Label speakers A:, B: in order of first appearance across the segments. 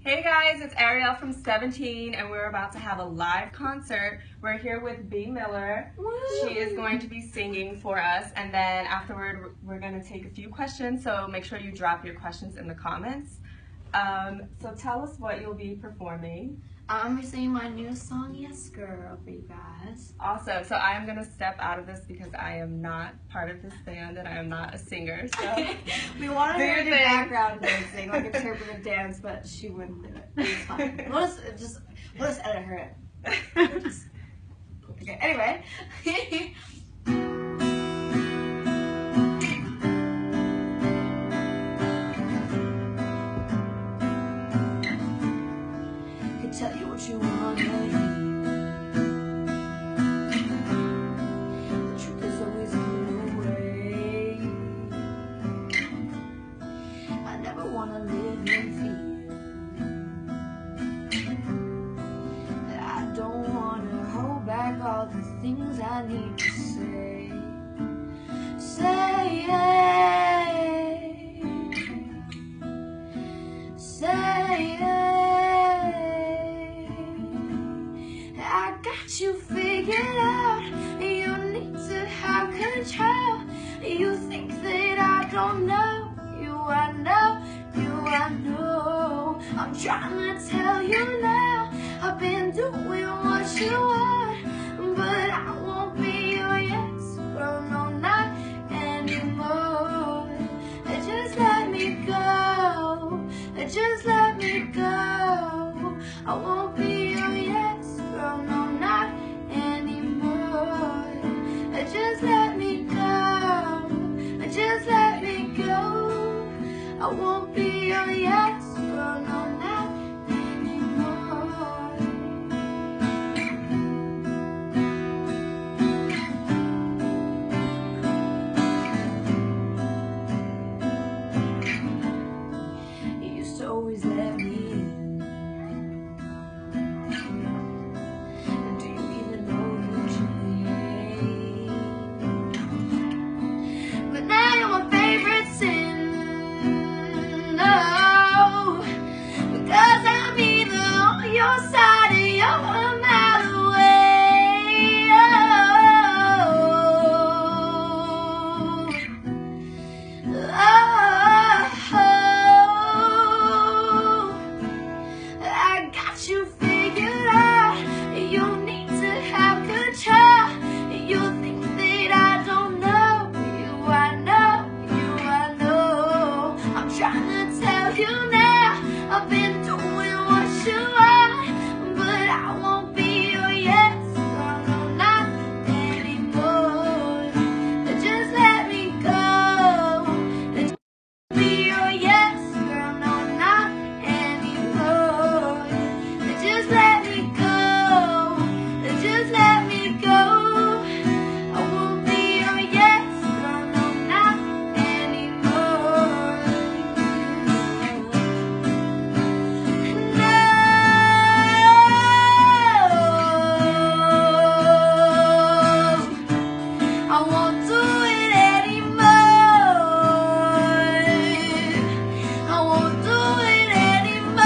A: Hey guys, it's Ariel from 17 and we're about to have a live concert. We're here with B. Miller.
B: Woo!
A: She is going to be singing for us, and then afterward we're going to take a few questions, so make sure you drop your questions in the comments. So tell us what you'll be performing.
B: I'm singing my new song, Yes Girl, for you guys.
A: Awesome. So I am going to step out of this because I am not part of this band and I am not a singer. So
B: We wanted her to do
A: thing.
B: background dancing, like interpretive dance, but she wouldn't do it. It's fine. We'll just edit her in. Okay, anyway. Could tell you what you want to hear. The truth is always in the way. I never want to live in fear. That I don't want to hold back all the things I need to say. Say it. Say it. I got you figured out. You need to have control. You think that I don't know. You I know. You I know. I'm trying to tell you now. I've been doing what you want, but I won't be your yes girl, no, not anymore. Just let me go. Just let me go. I won't be your yes girl, no, not anymore. Just let me go. Just let me go. I won't be your yes girl, no, not anymore. You used to always let me in. Do you even know you changed? But now you're my favorite sin. No, because I'm either on your side or you're a mile away. I got you figured out. You need to have control. You think that I don't know. You I know. You I know. I'm trying to tell you now. I've been doing what you want, but I won't be your yes girl, no, not anymore. Just let me go. Be your yes girl, no, not anymore. Just let me go. Just let me go. I won't be your yes girl, no, not anymore. No, I won't do it anymore. I won't do it anymore.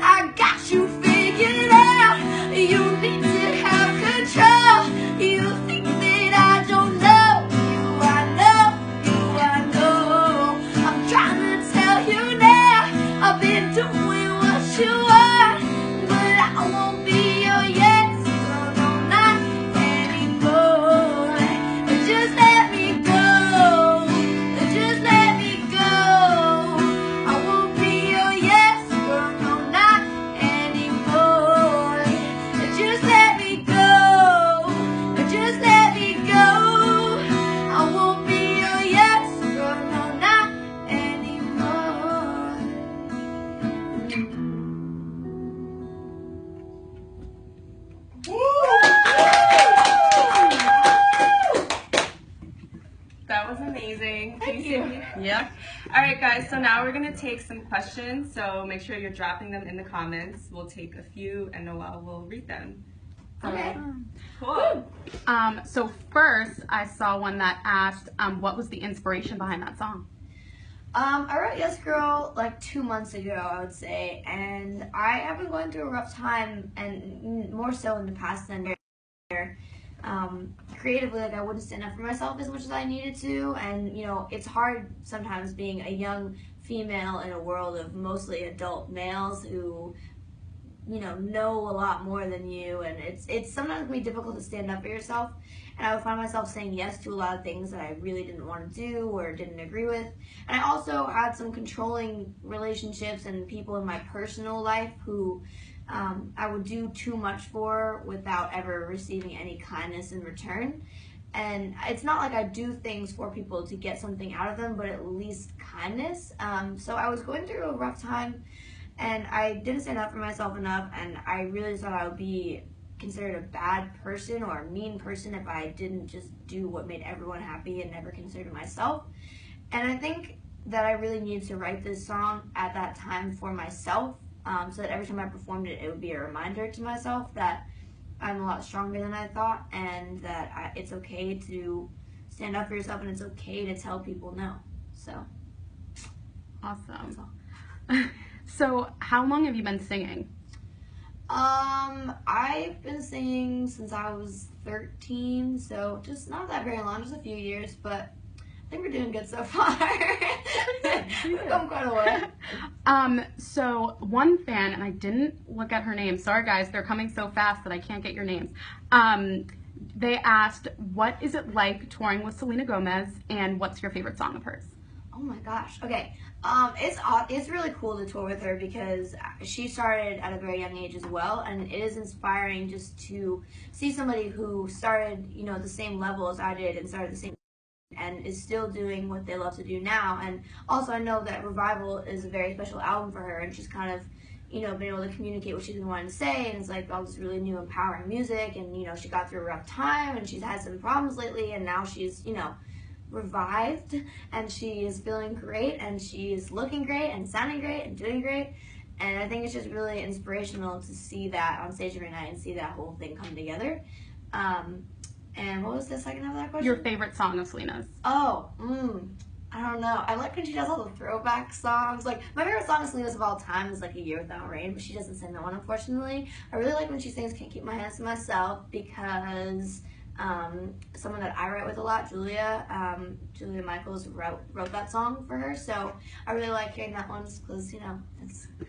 B: I got you figured out. You need to have control. You think that I don't know. You I know. You I know. I'm trying to tell you now. I've been doing what you want, but I won't be your yes girl, no, not anymore. Just let me go. Just let me go. I won't be your yes girl, no, not anymore. Just let me go. Just let me go. I won't be your yes girl, no, not anymore.
A: All right, guys, so now we're going to take some questions, so make sure you're dropping them in the comments. We'll take a few, and Noelle will read them.
B: Okay.
A: Cool.
C: So first, I saw one that asked, what was the inspiration behind that song?
B: I wrote Yes Girl like 2 months ago, I would say, and I have been going through a rough time, and more so in the past than creatively, like I wouldn't stand up for myself as much as I needed to, and you know, it's hard sometimes being a young female in a world of mostly adult males who, you know a lot more than you, and it's sometimes can be difficult to stand up for yourself. And I would find myself saying yes to a lot of things that I really didn't want to do or didn't agree with. And I also had some controlling relationships and people in my personal life who I would do too much for without ever receiving any kindness in return. And it's not like I do things for people to get something out of them, but at least kindness. So I was going through a rough time, and I didn't stand up for myself enough, and I really thought I would be considered a bad person or a mean person if I didn't just do what made everyone happy and never considered myself. And I think that I really needed to write this song at that time for myself, so that every time I performed it, it would be a reminder to myself that I'm a lot stronger than I thought, and that it's okay to stand up for yourself, and it's okay to tell people no. So,
C: Awesome. So how long have you been singing?
B: I've been singing since I was 13, so just not that very long, just a few years, but I think we're doing good so far. We've come quite a way.
C: So one fan, and I didn't look at her name. Sorry guys, they're coming so fast that I can't get your names. They asked, what is it like touring with Selena Gomez, and what's your favorite song of hers?
B: Oh my gosh. Okay. It's really cool to tour with her because she started at a very young age as well, and it is inspiring just to see somebody who started, at the same level as I did and started the same and is still doing what they love to do now. And also I know that Revival is a very special album for her, and she's kind of, been able to communicate what she's been wanting to say, and it's like all this really new empowering music, and she got through a rough time and she's had some problems lately, and now she's, revived, and she is feeling great, and she is looking great and sounding great and doing great. And I think it's just really inspirational to see that on stage every night and see that whole thing come together. And what was the second half of that question?
C: Your favorite song of Selena's?
B: I don't know. I like when she does all the throwback songs. Like, my favorite song of Selena's of all time is like A Year Without Rain, but she doesn't sing that one, unfortunately. I really like when she sings Can't Keep My Hands to Myself, because someone that I write with a lot, Julia Michaels, wrote that song for her. So I really like hearing that one because,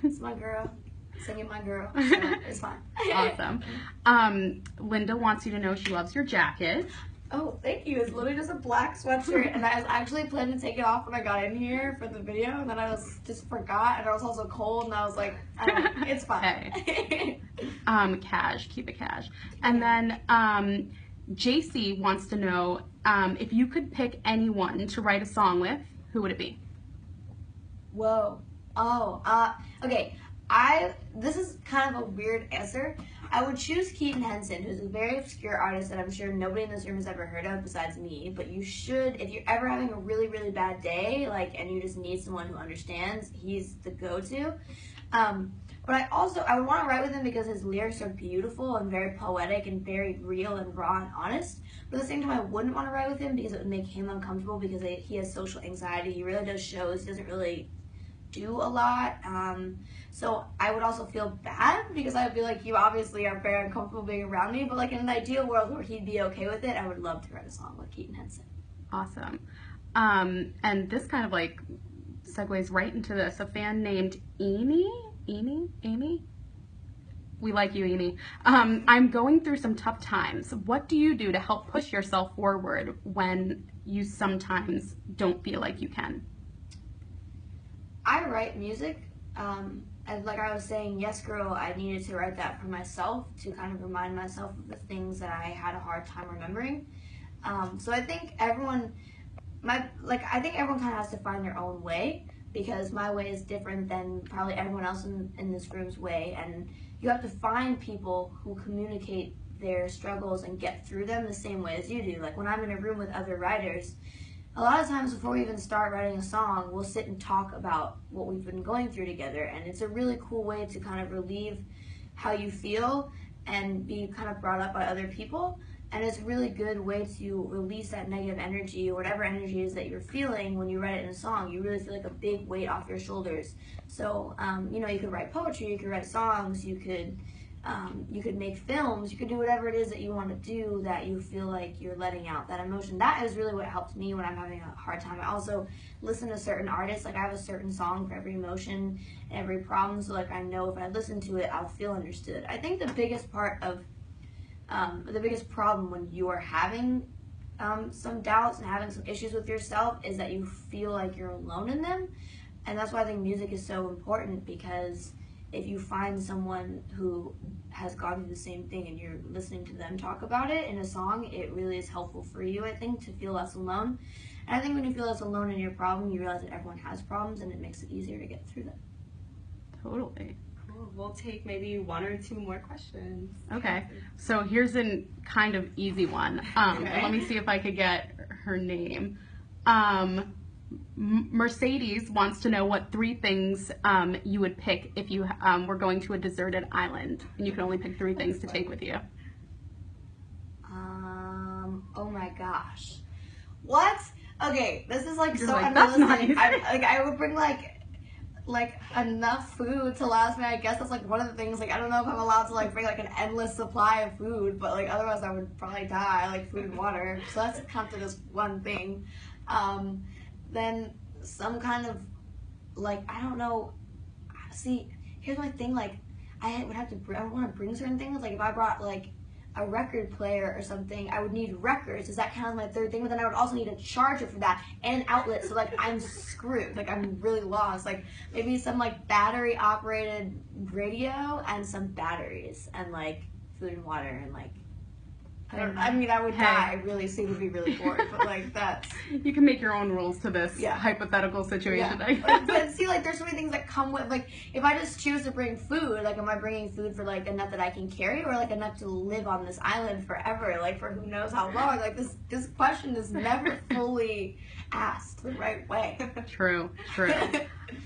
B: it's my girl, singing my girl. So it's fun.
C: Awesome. Linda wants you to know she loves your jacket.
B: Oh, thank you. It's literally just a black sweatshirt, and I was actually planning to take it off when I got in here for the video, and then I just forgot, and I was also cold, and I was like, it's fine.
C: Hey. Cash, keep it cash. And then JC wants to know, if you could pick anyone to write a song with, who would it be?
B: Whoa. Okay. This is kind of a weird answer. I would choose Keaton Henson, who's a very obscure artist that I'm sure nobody in this room has ever heard of besides me, but you should, if you're ever having a really, really bad day, and you just need someone who understands, he's the go-to. But I would want to write with him because his lyrics are beautiful and very poetic and very real and raw and honest. But at the same time, I wouldn't want to write with him because it would make him uncomfortable because he has social anxiety. He really does shows. He doesn't really do a lot. So I would also feel bad because I would be like, you obviously are very uncomfortable being around me. But in an ideal world where he'd be okay with it, I would love to write a song with Keaton Henson.
C: Awesome. And this kind of segues right into this. A fan named Amy? We like you, Amy. I'm going through some tough times. What do you do to help push yourself forward when you sometimes don't feel like you can?
B: I write music. And like I was saying, Yes Girl, I needed to write that for myself to kind of remind myself of the things that I had a hard time remembering. So I think everyone kind of has to find their own way, because my way is different than probably everyone else in this room's way, and you have to find people who communicate their struggles and get through them the same way as you do. Like when I'm in a room with other writers, a lot of times before we even start writing a song, we'll sit and talk about what we've been going through together, and it's a really cool way to kind of relieve how you feel and be kind of brought up by other people. And it's a really good way to release that negative energy or whatever energy is that you're feeling when you write it in a song. You really feel like a big weight off your shoulders. So, you know, you could write poetry, you could write songs, you could make films, you could do whatever it is that you want to do that you feel like you're letting out that emotion. That is really what helps me when I'm having a hard time. I also listen to certain artists. Like, I have a certain song for every emotion and every problem, so like I know if I listen to it, I'll feel understood. I think the biggest part of the biggest problem when you are having some doubts and having some issues with yourself is that you feel like you're alone in them. And that's why I think music is so important, because if you find someone who has gone through the same thing and you're listening to them talk about it in a song, it really is helpful for you, I think, to feel less alone. And I think when you feel less alone in your problem, you realize that everyone has problems, and it makes it easier to get through them.
C: Totally.
A: Cool. We'll take maybe 1 or 2 more questions.
C: Okay, so here's a kind of easy one.
A: Okay.
C: Let me see if I could get her name. Mercedes wants to know what 3 things you would pick if you were going to a deserted island and you could only pick 3 things to take with you.
B: Oh my gosh. What? Okay, this is like
C: You're
B: so
C: like, that's
B: unrealistic.
C: nice.
B: I would bring like enough food to last me. I guess that's like one of the things. Like, I don't know if I'm allowed to like bring like an endless supply of food, but like otherwise I would probably die. Like food and water. So that's counted as one thing. Then some kind of like, I don't know. See, here's my thing. Like, I would want to bring certain things. Like, if I brought like a record player or something, I would need records. Does that count as my 3rd thing? But then I would also need a charger for that and an outlet. So like, I'm screwed. Like, I'm really lost. Like, maybe some like battery operated radio and some batteries and like food and water and like, I mean, I would die really soon. It'd be really bored, but like that's.
C: You can make your own rules to this
B: Yeah.
C: hypothetical situation.
B: Yeah. But see, like, there's so many things that come with, like, if I just choose to bring food, like, am I bringing food for like enough that I can carry, or like enough to live on this island forever, like for who knows how long? Like, this question is never fully asked the right way.
C: True.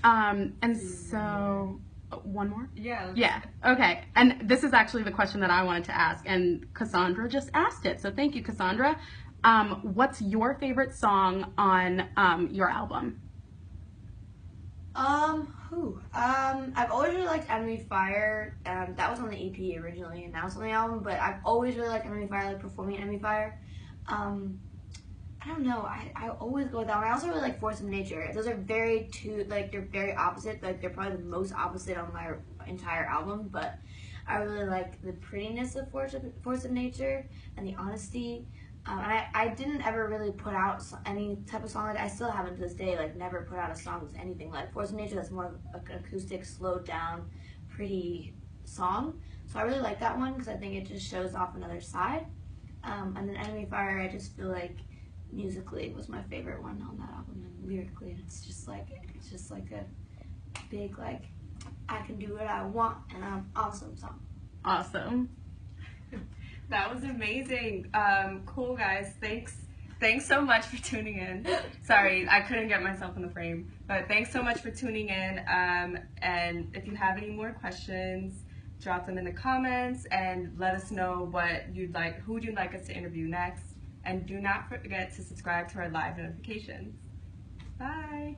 C: And so, one more?
A: Yeah.
C: Yeah, okay. And this is actually the question that I wanted to ask, and Cassandra just asked it. So thank you, Cassandra. What's your favorite song on your album?
B: I've always really liked Enemy Fire. That was on the EP originally, and now it's on the album. But I've always really liked Enemy Fire, like performing Enemy Fire. I don't know. I always go with that one. I also really like Force of Nature. Those are they're very opposite. Like, they're probably the most opposite on my entire album. But I really like the prettiness of Force of Nature and the honesty. And I didn't ever really put out any type of song like that. I still haven't to this day, like, never put out a song that's anything like Force of Nature. That's more of an acoustic, slowed down, pretty song. So I really like that one because I think it just shows off another side. And then Enemy Fire, I just feel like musically was my favorite one on that album, and lyrically it's just like a big, like, I can do what I want and I'm awesome song.
C: Awesome.
A: That was amazing. Cool, guys. Thanks so much for tuning in. Sorry, I couldn't get myself in the frame, but thanks so much for tuning in. And if you have any more questions, drop them in the comments and let us know who would you like us to interview next. And do not forget to subscribe to our live notifications. Bye.